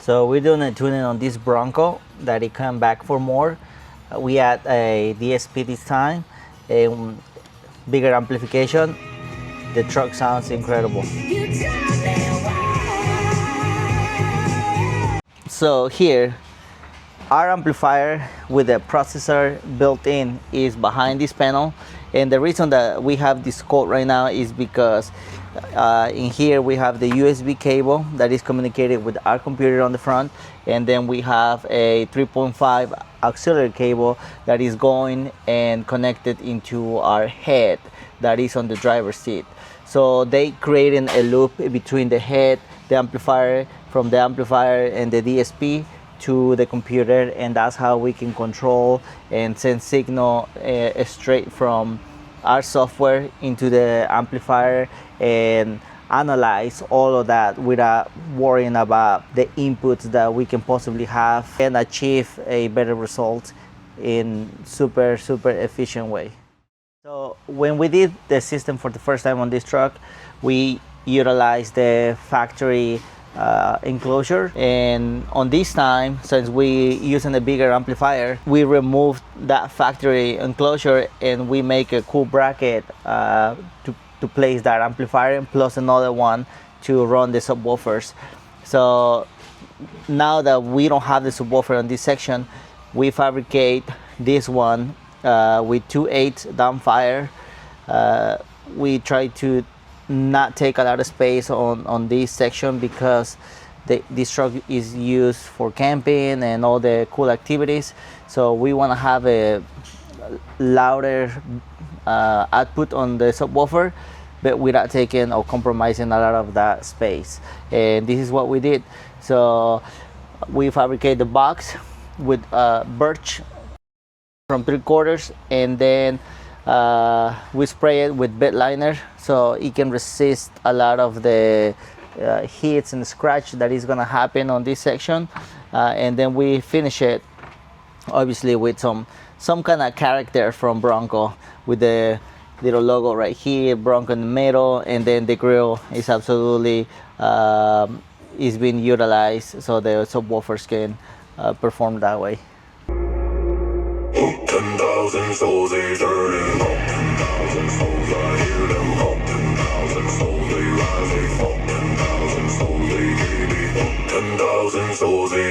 So we're doing a tuning on this Bronco that it come back for more. We add a DSP this time, a bigger amplification. The truck sounds incredible. So here, our amplifier with the processor built in is behind this panel, and the reason that we have this code right now is because in here we have the USB cable that is communicated with our computer on the front, and then we have a 3.5 auxiliary cable that is going and connected into our head that is on the driver's seat. So they creating a loop between the head, the amplifier, from the amplifier and the DSP to the computer, and that's how we can control and send signal straight from our software into the amplifier and analyze all of that without worrying about the inputs that we can possibly have and achieve a better result in super efficient way. So when we did the system for the first time on this truck, we utilized the factory enclosure, and on this time, since we using a bigger amplifier, we removed that factory enclosure and we make a cool bracket to place that amplifier, plus another one to run the subwoofers. So now that we don't have the subwoofer on this section, we fabricate this one with 2/8 downfire. We try to not take a lot of space on this section because this truck is used for camping and all the cool activities. So we want to have a louder output on the subwoofer, but without taking or compromising a lot of that space. And this is what we did. So we fabricate the box with birch from 3/4, and then we spray it with bed liner so it can resist a lot of the hits and scratch that is going to happen on this section, and then we finish it obviously with some kind of character from Bronco, with the little logo right here, Bronco in the middle, and then the grill is absolutely is being utilized so the subwoofers can perform that way. 10,000 souls they turning up, 10,000 souls I hear them up, 10,000 souls they rise, they fall, 10,000 souls they gave me up, 10,000 souls they